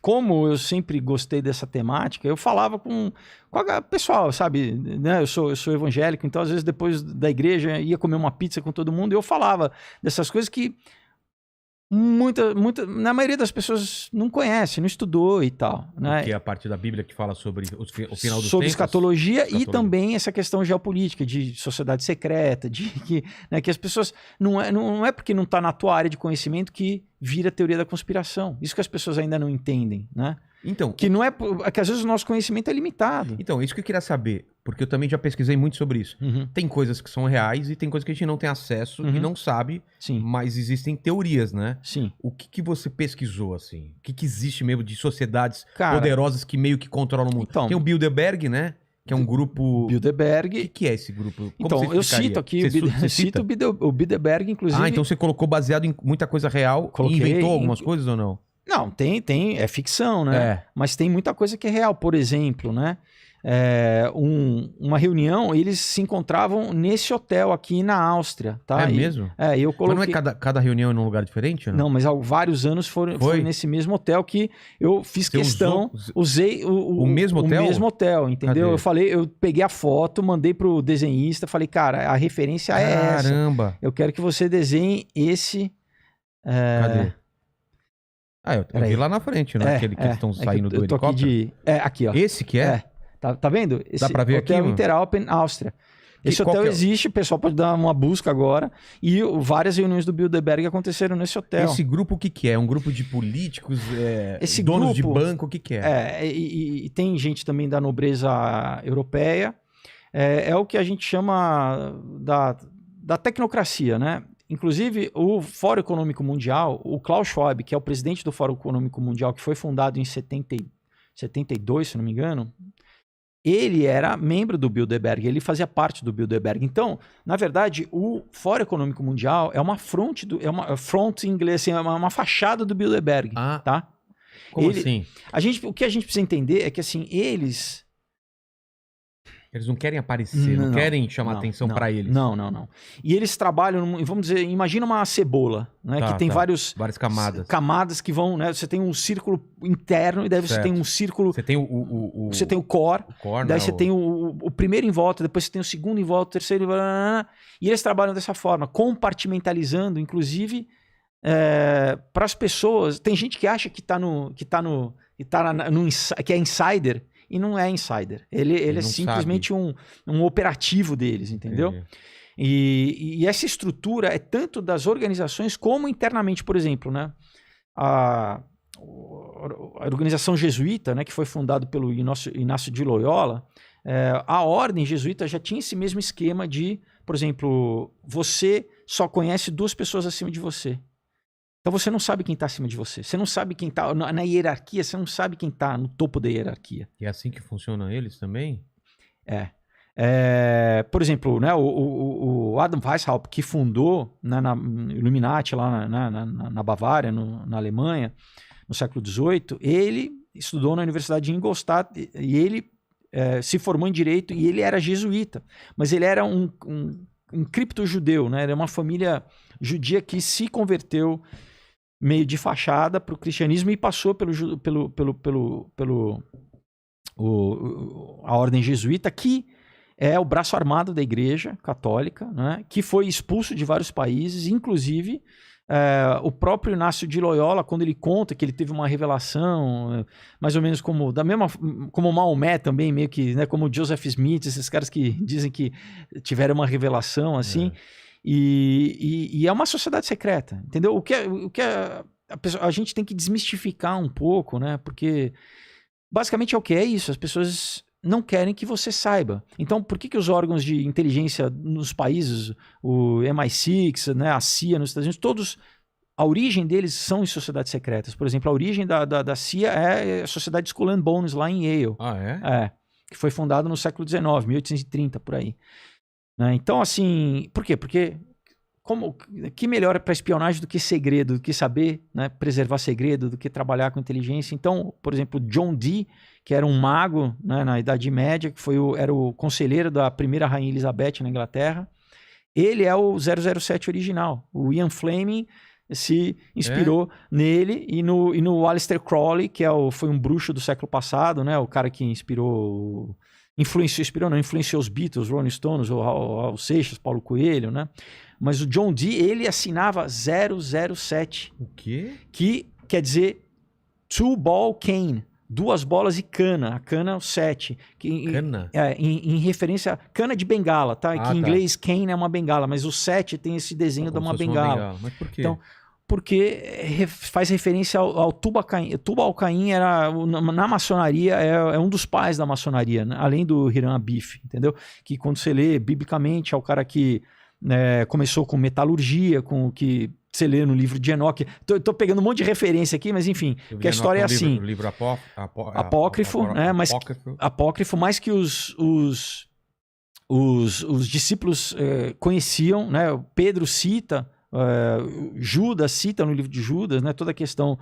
como eu sempre gostei dessa temática, eu falava com a pessoal, sabe? Né? Eu sou evangélico, então às vezes depois da igreja ia comer uma pizza com todo mundo e eu falava dessas coisas que na maioria das pessoas não conhece, não estudou e tal. Né? Que é a parte da Bíblia que fala sobre o final dos tempos. Sobre escatologia e também essa questão geopolítica, de sociedade secreta, de que as pessoas... Não é porque não está na tua área de conhecimento que vira teoria da conspiração. Isso que as pessoas ainda não entendem, né? Então, que não é que às vezes o nosso conhecimento é limitado. Então, isso que eu queria saber, porque eu também já pesquisei muito sobre isso. Tem coisas que são reais e tem coisas que a gente não tem acesso e não sabe, mas existem teorias, né? Sim. O que você pesquisou, assim? O que existe mesmo de sociedades poderosas que meio que controlam o mundo? Então, tem o Bilderberg, né? Que é um grupo... Bilderberg. O que é esse grupo? Como então, eu cito aqui o Bilderberg, inclusive... Ah, então você colocou baseado em muita coisa real e inventou algumas coisas ou não? Não, é ficção, né? Mas tem muita coisa que é real. Por exemplo, né? Uma reunião, eles se encontravam nesse hotel aqui na Áustria, tá? É mesmo? Eu coloquei... Mas não é cada reunião em um lugar diferente? Não, mas há vários anos foi nesse mesmo hotel que eu fiz questão, usei o mesmo hotel? O mesmo hotel, entendeu? Cadê? Eu peguei a foto, mandei pro desenhista, falei, cara, a referência é essa. Caramba! Eu quero que você desenhe esse... Cadê? Eu vi lá na frente, né? Aquele que estão saindo do helicóptero. Aqui, ó. Esse que é? Tá vendo? Dá pra ver hotel aqui, Interalpen, Áustria. Esse hotel existe, o pessoal pode dar uma busca agora. E várias reuniões do Bilderberg aconteceram nesse hotel. Esse grupo o que é? É um grupo de políticos, Esse donos grupo, de banco, o que é? E tem gente também da nobreza europeia. É o que a gente chama da tecnocracia, né? Inclusive, o Fórum Econômico Mundial, o Klaus Schwab, que é o presidente do Fórum Econômico Mundial, que foi fundado em 72, se não me engano, ele era membro do Bilderberg, ele fazia parte do Bilderberg. Então, na verdade, o Fórum Econômico Mundial é uma front em inglês, assim, é uma fachada do Bilderberg, tá? Como assim? O que a gente precisa entender é que, assim, eles não querem aparecer, não querem chamar atenção para eles. Não. E eles trabalham, vamos dizer, imagina uma cebola, né? Que tem várias camadas. Camadas que vão, né? Você tem um círculo interno e daí você tem um círculo... Você tem Você tem o core, daí você tem o primeiro em volta, depois você tem o segundo em volta, o terceiro... E eles trabalham dessa forma, compartimentalizando, inclusive, para as pessoas... Tem gente que acha que é insider... E não é insider. Ele é simplesmente um operativo deles, entendeu? E essa estrutura é tanto das organizações como internamente, por exemplo, né? A organização jesuíta, né, que foi fundada pelo Inácio de Loyola, a ordem jesuíta já tinha esse mesmo esquema de, por exemplo, você só conhece 2 pessoas acima de você. Então você não sabe quem está acima de você. Você não sabe quem está na hierarquia, você não sabe quem está no topo da hierarquia. E é assim que funcionam eles também? Por exemplo, né, o Adam Weishaupt, que fundou, né, na Illuminati lá na Bavária, na Alemanha, no século XVIII, ele estudou na Universidade de Ingolstadt e ele se formou em Direito e ele era jesuíta. Mas ele era um cripto-judeu, né? Era uma família judia que se converteu meio de fachada para o cristianismo e passou a ordem jesuíta, que é o braço armado da Igreja Católica, né, que foi expulso de vários países, inclusive o próprio Inácio de Loyola, quando ele conta que ele teve uma revelação, mais ou menos como Maomé também, meio que, né, como Joseph Smith, esses caras que dizem que tiveram uma revelação assim. E é uma sociedade secreta, entendeu? O que a gente tem que desmistificar um pouco, né? Porque basicamente é o que é isso, as pessoas não querem que você saiba. Então, por que os órgãos de inteligência nos países, o MI6, né, a CIA nos Estados Unidos, todos, a origem deles são em sociedades secretas. Por exemplo, a origem da CIA é a Sociedade Skull and Bones, lá em Yale. Que foi fundada no século XIX, 1830, por aí. Então, assim, por quê? Porque que melhor para espionagem do que segredo, do que saber, né, preservar segredo, do que trabalhar com inteligência. Então, por exemplo, John Dee, que era um mago, né, na Idade Média, que era o conselheiro da primeira rainha Elizabeth na Inglaterra, ele é o 007 original. O Ian Fleming se inspirou nele e no Aleister Crowley, que foi um bruxo do século passado, né? O cara que influenciou os Beatles, Rolling Stones, o Raul Seixas, Paulo Coelho, né? Mas o John Dee, ele assinava 007. O quê? Que quer dizer two ball cane, 2 bolas e cana. A cana é o 7. Cana? Em referência a cana de bengala, tá? Que em inglês cane é uma bengala, mas o 7 tem esse desenho de uma bengala. Mas por quê? Então, porque faz referência ao Tubal-Caim. Tubal-Caim era, na maçonaria, é um dos pais da maçonaria, né? Além do Hiram Abif, entendeu? Que quando você lê biblicamente, é o cara que começou com metalurgia, com o que você lê no livro de Enoque. Tô pegando um monte de referência aqui, mas enfim, que a história é assim. Livro apócrifo, né? Mas apócrifo, mais que os discípulos conheciam, né? Pedro cita, Judas cita no livro de Judas, né? Toda a questão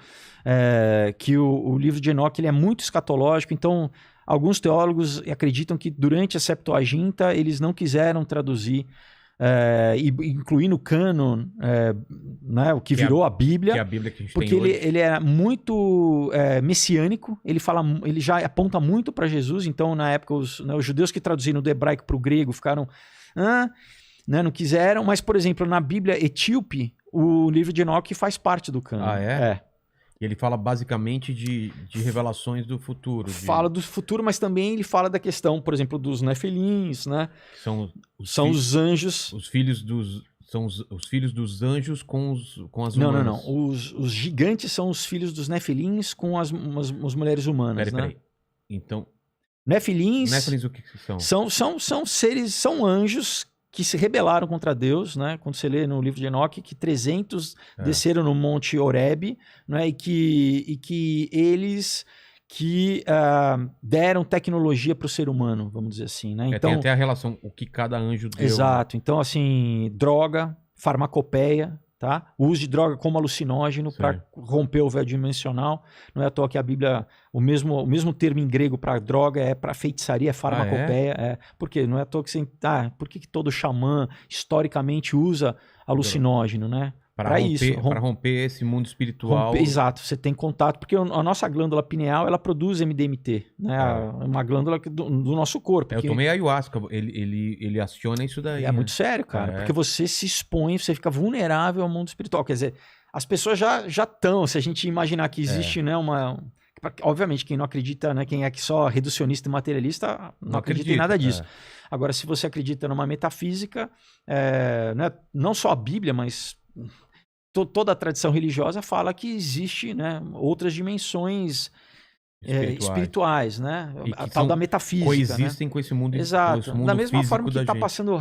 que o livro de Enoque ele é muito escatológico, então alguns teólogos acreditam que durante a Septuaginta eles não quiseram traduzir e incluir no cânon né, o que virou a Bíblia, que é a Bíblia que a gente porque tem hoje. ele é muito messiânico, ele já aponta muito para Jesus, então na época os judeus que traduziram do hebraico para o grego ficaram, né, não quiseram, mas por exemplo na Bíblia etíope, o livro de Enoque faz parte do cânon. Ah, é? Ele fala basicamente de revelações do futuro. Fala do futuro, mas também ele fala da questão, por exemplo, dos nefilins, né? São os anjos. Os filhos dos... São os filhos dos anjos com as humanas. Não. Os gigantes são os filhos dos nefilins com as mulheres humanas, Peraí. Então... Nefilins o que são? São seres, são anjos que se rebelaram contra Deus, né? Quando você lê no livro de Enoque, que 300 desceram no Monte Horebe, né? E que eles deram tecnologia para o ser humano, vamos dizer assim, né? Então, tem até a relação, o que cada anjo deu. Exato. Então, assim, droga, farmacopeia, tá? O uso de droga como alucinógeno para romper o véu dimensional. Não é à toa que a Bíblia, o mesmo termo em grego para droga é para feitiçaria, é farmacopeia. Porque não é à toa que por que todo xamã historicamente usa alucinógeno, né? Para isso. Para romper esse mundo espiritual. Exato, você tem contato, porque a nossa glândula pineal, ela produz MDMT, né? Uma glândula do nosso corpo. Eu tomei ayahuasca, ele aciona isso daí. É muito sério, cara, porque você se expõe, você fica vulnerável ao mundo espiritual. Quer dizer, as pessoas já estão, se a gente imaginar que existe, né, obviamente, quem não acredita, né, quem é que só reducionista e materialista, não acredita em nada disso. Agora, se você acredita numa metafísica, né, não só a Bíblia, mas toda a tradição religiosa fala que existe, né, outras dimensões espirituais, né? A tal da metafísica. Coexistem, né? Com esse mundo. Exato. Esse mundo da mesma forma que está gente. Passando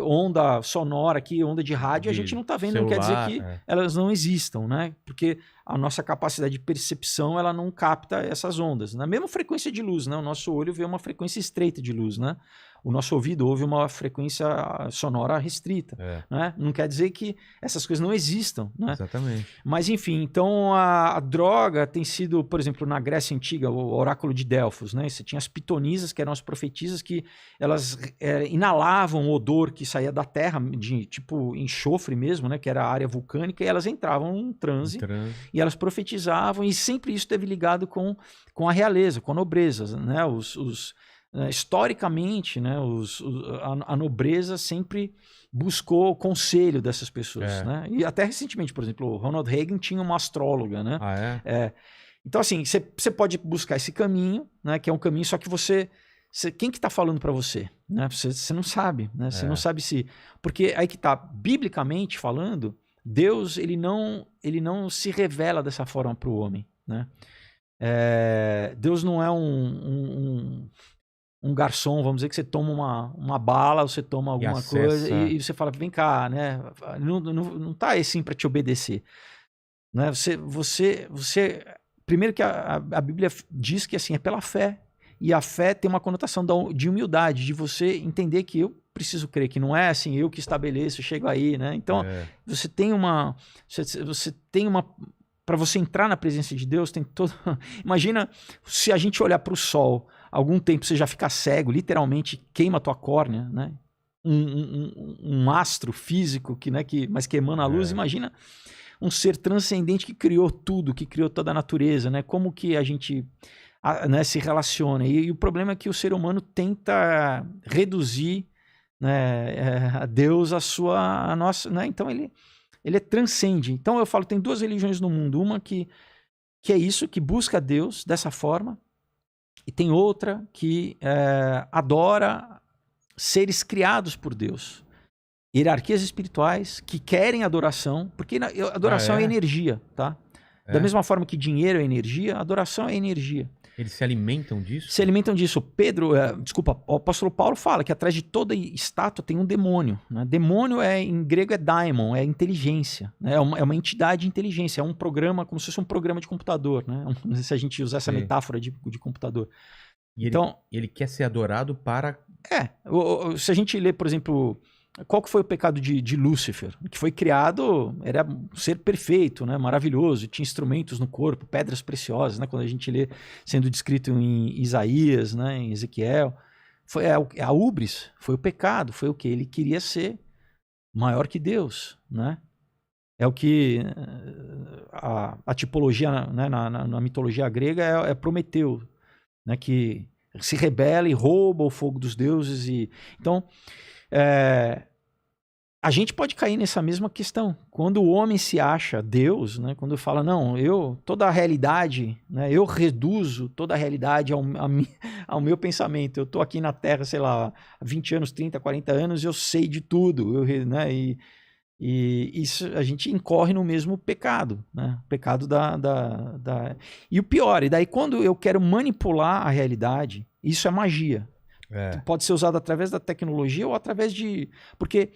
onda sonora aqui, onda de rádio, a gente não está vendo, celular, não quer dizer que elas não existam, né? Porque a nossa capacidade de percepção, ela não capta essas ondas. Na mesma frequência de luz, né? O nosso olho vê uma frequência estreita de luz, né? O nosso ouvido ouve uma frequência sonora restrita, né? Não quer dizer que essas coisas não existam, né? Exatamente. Mas enfim, então a droga tem sido, por exemplo, na Grécia Antiga, o oráculo de Delfos, né? Você tinha as pitonisas, que eram as profetisas que elas inalavam o odor que saía da terra, de tipo enxofre mesmo, né? Que era a área vulcânica, e elas entravam em transe. E elas profetizavam, e sempre isso esteve ligado com a realeza, com a nobreza, né? Historicamente, né, a nobreza sempre buscou o conselho dessas pessoas, né? E até recentemente, por exemplo, o Ronald Reagan tinha uma astróloga, né? Então, assim, você pode buscar esse caminho, né? Que é um caminho, só que quem que está falando para você? Né? Você não sabe, né? Você não sabe se... Porque aí que tá, biblicamente falando, Deus ele não se revela dessa forma para o homem, né? Deus não é um garçom, vamos dizer que você toma uma bala, você toma alguma coisa e você fala, vem cá, né? Não tá assim para te obedecer, né? Você primeiro que a Bíblia diz que assim é pela fé, e a fé tem uma conotação de humildade, de você entender que eu preciso crer, que não é assim eu que estabeleço, chego aí, né? Então você tem uma para você entrar na presença de Deus tem todo. Imagina se a gente olhar para o sol, algum tempo você já fica cego, literalmente queima a tua córnea, né? Um astro físico mas que emana a luz. Imagina um ser transcendente que criou tudo, que criou toda a natureza, né? Como que a gente né, se relaciona? E o problema é que o ser humano tenta reduzir, né, a Deus a nossa, né? Então ele transcende. Então eu falo, tem duas religiões no mundo, uma que é isso, que busca Deus dessa forma, e tem outra que adora seres criados por Deus. Hierarquias espirituais que querem adoração, porque adoração é energia, tá? Da mesma forma que dinheiro é energia, adoração é energia. Eles se alimentam disso? Se alimentam disso. O apóstolo Paulo fala que atrás de toda estátua tem um demônio. Né? Demônio em grego é daimon, é inteligência. Né? É uma entidade de inteligência, é um programa, como se fosse um programa de computador. Né? Não sei se a gente usar essa metáfora de computador. E então, ele quer ser adorado para... se a gente ler, por exemplo... Qual que foi o pecado de Lúcifer? Que foi criado, era um ser perfeito, né? Maravilhoso, tinha instrumentos no corpo, pedras preciosas, né? Quando a gente lê sendo descrito em Isaías, né? Em Ezequiel. Foi a ubris, foi o pecado, foi o que? Ele queria ser maior que Deus, né? É o que a tipologia, né? na mitologia grega é Prometeu, né? Que se rebela e rouba o fogo dos deuses. Então... a gente pode cair nessa mesma questão. Quando o homem se acha Deus, né, quando fala, não, toda a realidade, né, eu reduzo toda a realidade ao meu pensamento. Eu estou aqui na Terra, sei lá, há 20 anos, 30, 40 anos, eu sei de tudo. Né, e isso, a gente incorre no mesmo pecado, né, o pecado E o pior, e daí quando eu quero manipular a realidade, isso é magia. Pode ser usado através da tecnologia ou através de... Porque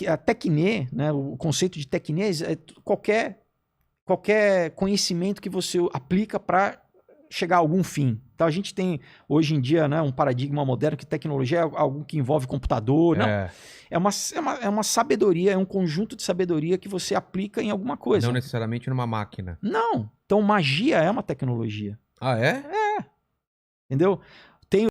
a tecne, né, o conceito de tecne é qualquer conhecimento que você aplica para chegar a algum fim. Então a gente tem hoje em dia, né, um paradigma moderno que tecnologia é algo que envolve computador. Não, é uma sabedoria, é um conjunto de sabedoria que você aplica em alguma coisa. Não necessariamente numa máquina. Não. Então magia é uma tecnologia. Ah, é? Entendeu?